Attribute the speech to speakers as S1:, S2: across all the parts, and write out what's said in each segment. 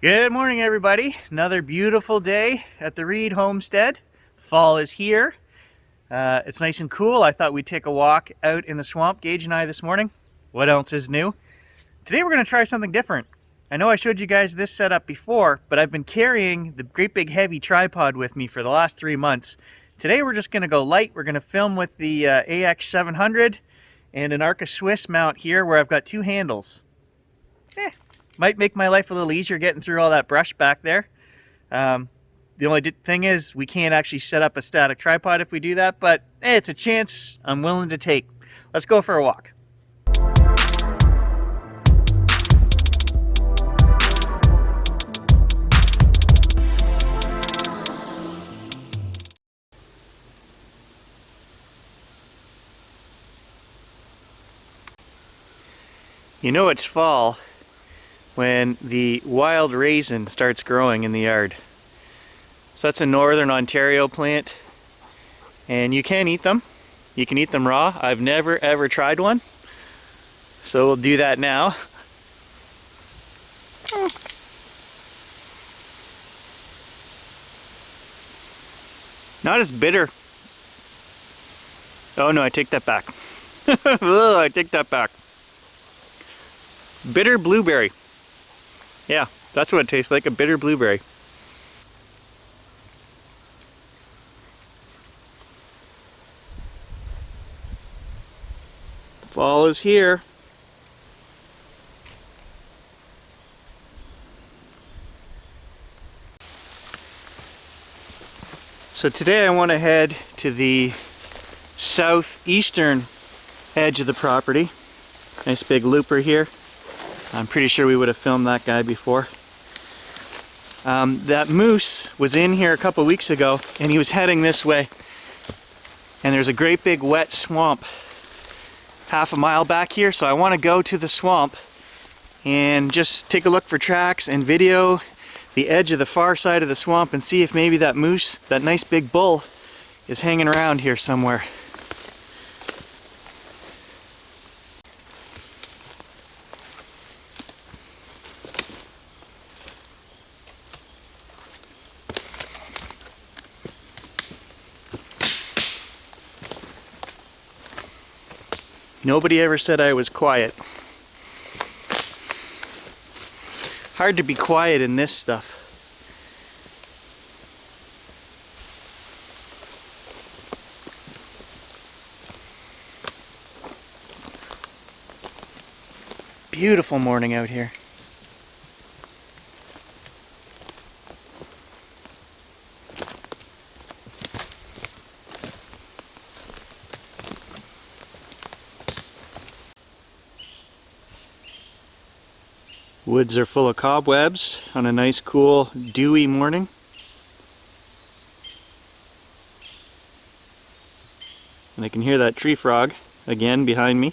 S1: Good morning, everybody. Another beautiful day at the Reed homestead. Fall is here. It's nice and cool. I thought we'd take a walk out in the swamp, Gage and I, this morning. What else is new? Today we're going to try something different. I know I showed you guys this setup before, but I've been carrying the great big heavy tripod with me for the last 3 months. Today we're just going to go light. We're going to film with the AX700 and an Arca Swiss mount here where I've got 2 handles. Might make my life a little easier getting through all that brush back there. The only thing is we can't actually set up a static tripod if we do that, but hey, it's a chance I'm willing to take. Let's go for a walk. You know it's fall when the wild raisin starts growing in the yard. So that's a northern Ontario plant, and you can eat them. You can eat them raw. I've never ever tried one, so we'll do that now. Not as bitter. Oh no, I take that back. Ugh, I take that back. Bitter blueberry. Yeah, that's what it tastes like, a bitter blueberry. Fall is here. So today I want to head to the southeastern edge of the property. Nice big looper here. I'm pretty sure we would have filmed that guy before. That moose was in here a couple weeks ago and he was heading this way. And there's a great big wet swamp half a mile back here, so I want to go to the swamp and just take a look for tracks and video the edge of the far side of the swamp and see if maybe that moose, that nice big bull, is hanging around here somewhere. Nobody ever said I was quiet. Hard to be quiet in this stuff. Beautiful morning out here. Woods are full of cobwebs on a nice, cool, dewy morning. And I can hear that tree frog again behind me.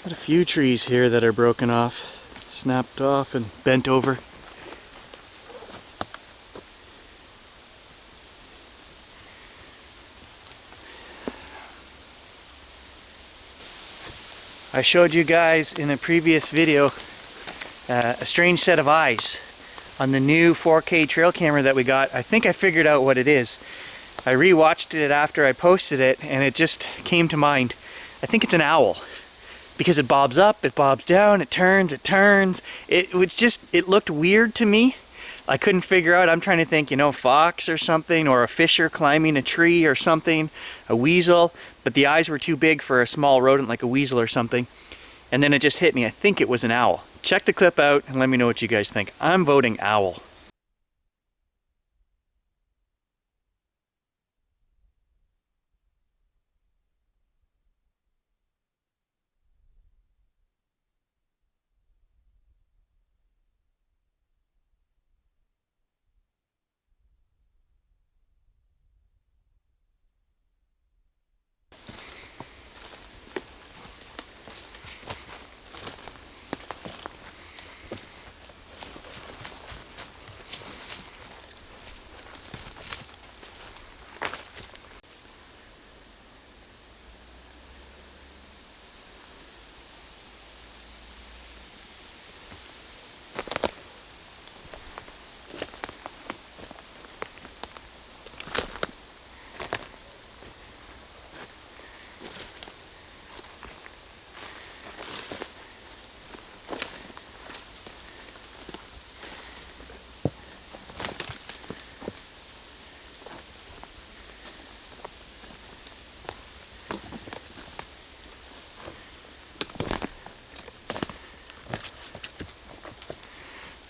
S1: Got a few trees here that are broken off, snapped off and bent over. I showed you guys in a previous video a strange set of eyes on the new 4K trail camera that we got. I think I figured out what it is. I rewatched it after I posted it and it just came to mind. I think it's an owl because it bobs up, it bobs down, it turns, it turns. It looked weird to me. I couldn't figure out. I'm trying to think, you know, fox or something, or a fisher climbing a tree or something, a weasel, but the eyes were too big for a small rodent like a weasel or something. And then it just hit me. I think it was an owl. Check the clip out and let me know what you guys think. I'm voting owl.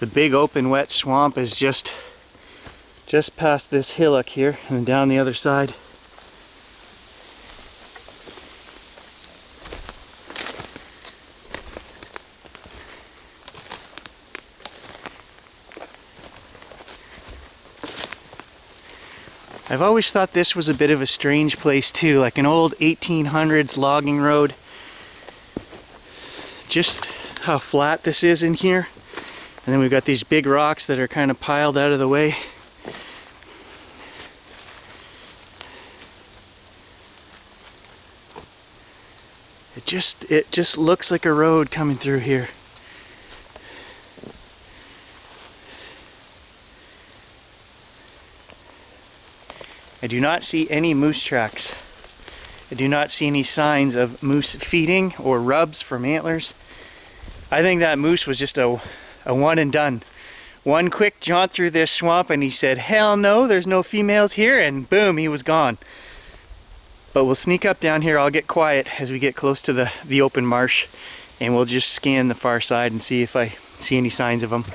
S1: The big open wet swamp is just past this hillock here and then down the other side. I've always thought this was a bit of a strange place too, like an old 1800s logging road. Just how flat this is in here. And then we've got these big rocks that are kind of piled out of the way. It just looks like a road coming through here. I do not see any moose tracks. I do not see any signs of moose feeding or rubs from antlers. I think that moose was just a one and done. One quick jaunt through this swamp and he said, hell no, there's no females here, and boom, he was gone. But we'll sneak up down here. I'll get quiet as we get close to the open marsh, and we'll just scan the far side and see if I see any signs of them.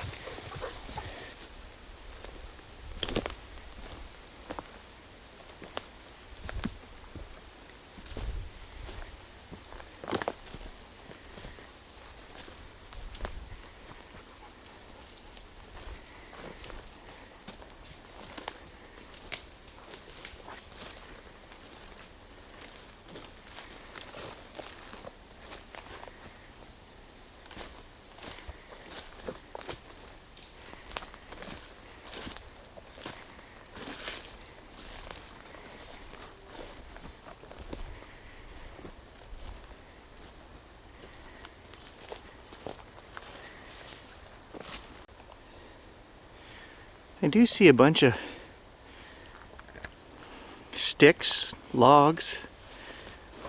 S1: I do see a bunch of sticks, logs,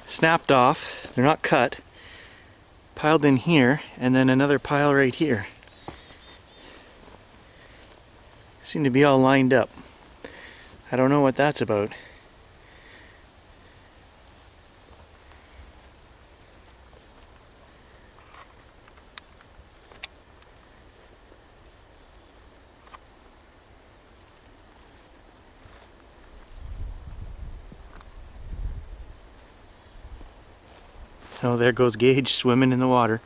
S1: snapped off. They're not cut. Piled in here, and then another pile right here. Seem to be all lined up. I don't know what that's about. Oh, there goes Gage swimming in the water.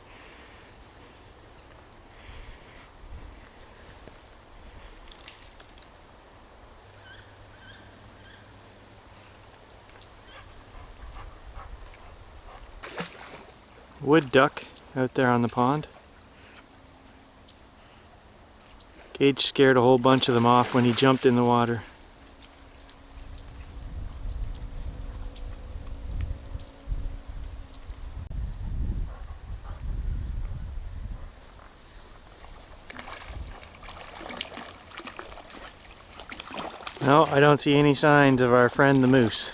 S1: Wood duck out there on the pond. Gage scared a whole bunch of them off when he jumped in the water. No, I don't see any signs of our friend the moose.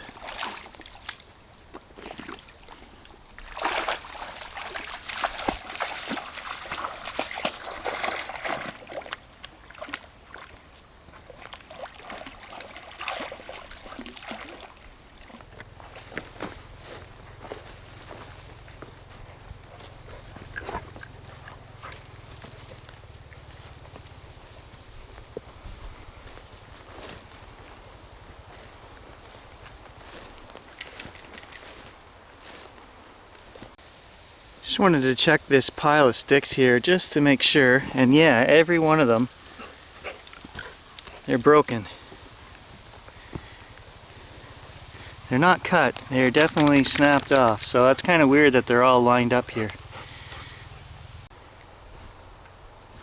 S1: Just wanted to check this pile of sticks here just to make sure, and yeah, every one of them, they're broken. They're not cut, they're definitely snapped off, so that's kind of weird that they're all lined up here.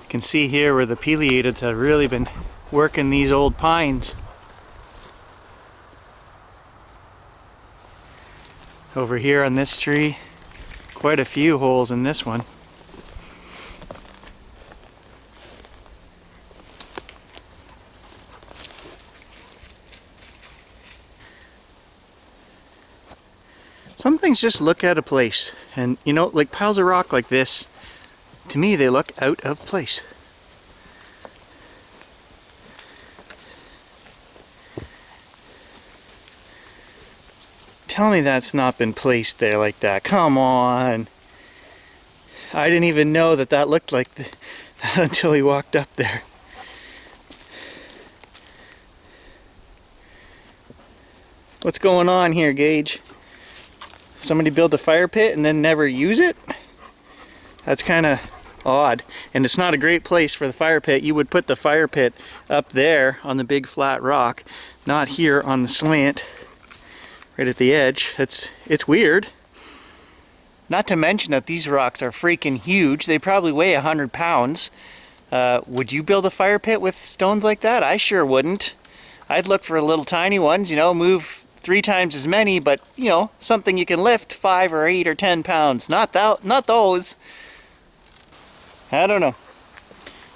S1: You can see here where the pileatids have really been working these old pines. Over here on this tree, quite a few holes in this one. Some things just look out of place, and you know, like piles of rock like this, to me they look out of place. Tell me that's not been placed there like that. Come on. I didn't even know that that looked like until he walked up there. What's going on here, Gage? Somebody build a fire pit and then never use it? That's kind of odd. And it's not a great place for the fire pit. You would put the fire pit up there on the big flat rock, not here on the slant, right at the edge. It's weird. Not to mention that these rocks are freaking huge. They probably weigh 100 pounds. Would you build a fire pit with stones like that? I sure wouldn't. I'd look for little tiny ones, you know, move 3 times as many, but you know, something you can lift 5 or 8 or 10 pounds. Not those. I don't know.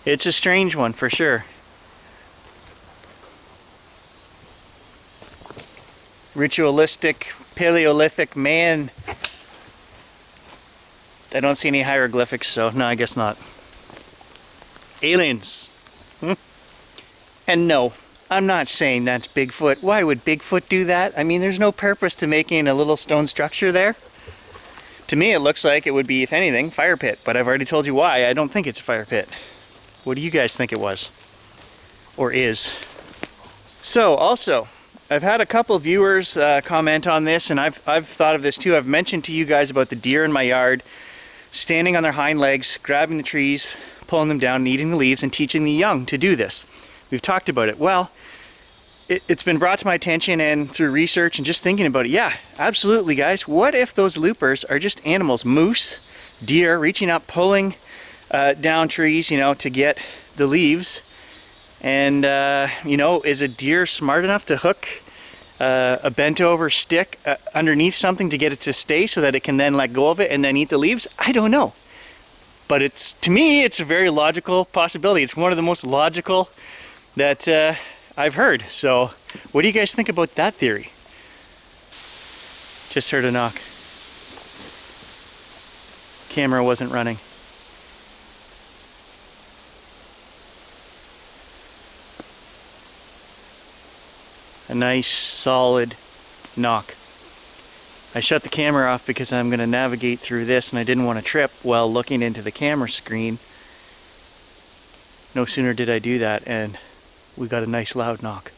S1: It's a strange one for sure. Ritualistic, Paleolithic man. I don't see any hieroglyphics, so no, I guess not. Aliens. And no, I'm not saying that's Bigfoot. Why would Bigfoot do that? I mean, there's no purpose to making a little stone structure there. To me, it looks like it would be, if anything, fire pit. But I've already told you why. I don't think it's a fire pit. What do you guys think it was? Or is? So, also, I've had a couple viewers comment on this, and I've thought of this too. I've mentioned to you guys about the deer in my yard standing on their hind legs, grabbing the trees, pulling them down, and eating the leaves, and teaching the young to do this. We've talked about it. Well, it's been brought to my attention, and through research and just thinking about it, yeah, absolutely, guys. What if those loopers are just animals, moose, deer, reaching up, pulling down trees, you know, to get the leaves? And, you know, is a deer smart enough to hook a bent over stick underneath something to get it to stay so that it can then let go of it and then eat the leaves? I don't know. But to me, it's a very logical possibility. It's one of the most logical that I've heard. So what do you guys think about that theory? Just heard a knock. Camera wasn't running. A nice solid knock. I shut the camera off because I'm going to navigate through this and I didn't want to trip while looking into the camera screen. No sooner did I do that and we got a nice loud knock.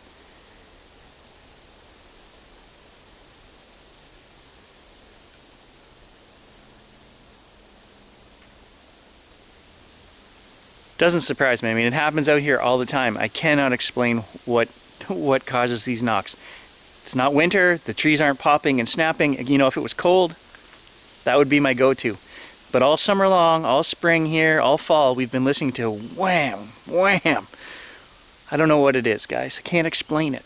S1: Doesn't surprise me. I mean, it happens out here all the time. I cannot explain what causes these knocks. It's not winter, the trees aren't popping and snapping. You know, if it was cold, that would be my go-to. But all summer long, all spring here, all fall, we've been listening to wham, wham. I don't know what it is, guys. I can't explain it.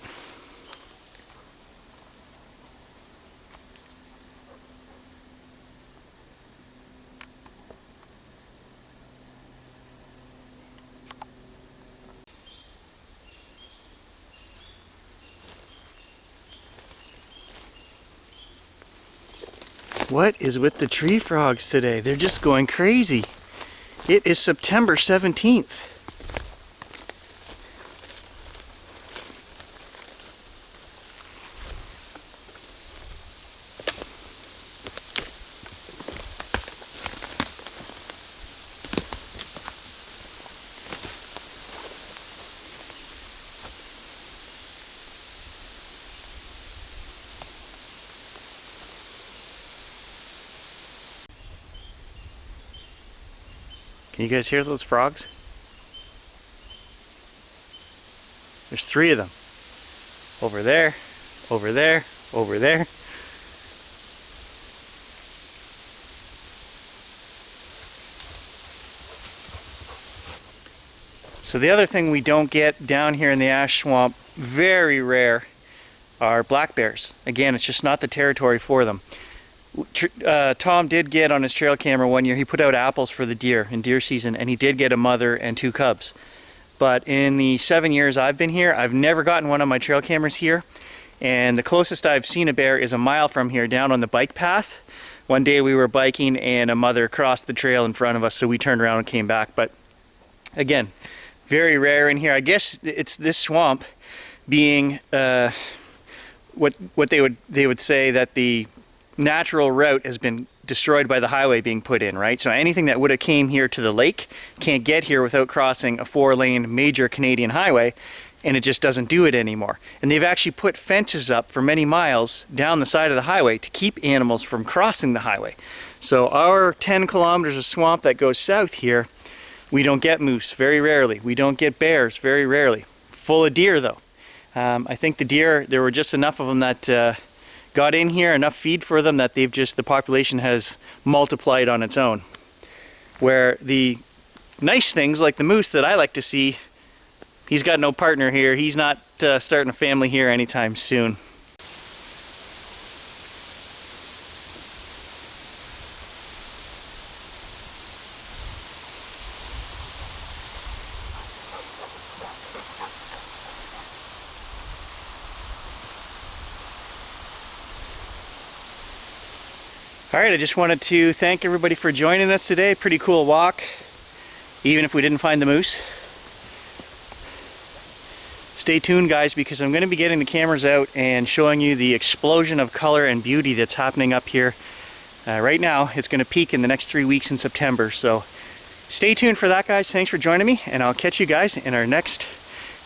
S1: What is with the tree frogs today? They're just going crazy. It is September 17th. Can you guys hear those frogs? There's 3 of them. Over there, over there, over there. So the other thing we don't get down here in the ash swamp, very rare, are black bears. Again, it's just not the territory for them. Tom did get on his trail camera one year, he put out apples for the deer in deer season, and he did get a mother and 2 cubs. But in the 7 years I've been here, I've never gotten one on my trail cameras here. And the closest I've seen a bear is a mile from here, down on the bike path. One day we were biking and a mother crossed the trail in front of us, so we turned around and came back. But again, very rare in here. I guess it's this swamp being what they would say that the natural route has been destroyed by the highway being put in, right? So anything that would have came here to the lake can't get here without crossing a 4-lane major Canadian highway, and it just doesn't do it anymore. And they've actually put fences up for many miles down the side of the highway to keep animals from crossing the highway. So our 10 kilometers of swamp that goes south here, we don't get moose, very rarely. We don't get bears, very rarely. Full of deer though. I think the deer, there were just enough of them that got in here, enough feed for them that they've just, the population has multiplied on its own. Where the nice things like the moose that I like to see, he's got no partner here. He's not starting a family here anytime soon. All right, I just wanted to thank everybody for joining us today. Pretty cool walk, even if we didn't find the moose. Stay tuned, guys, because I'm going to be getting the cameras out and showing you the explosion of color and beauty that's happening up here. Right now, it's going to peak in the next 3 weeks in September, so stay tuned for that, guys. Thanks for joining me, and I'll catch you guys in our next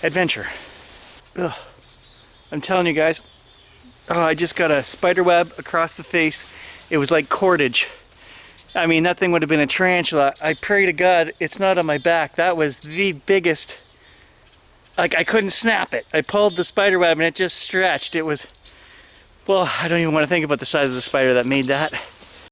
S1: adventure. Ugh. I'm telling you guys, I just got a spider web across the face. It was like cordage. I mean, that thing would have been a tarantula. I pray to God it's not on my back. That was the biggest. Like, I couldn't snap it. I pulled the spider web and it just stretched. It was, well, I don't even want to think about the size of the spider that made that.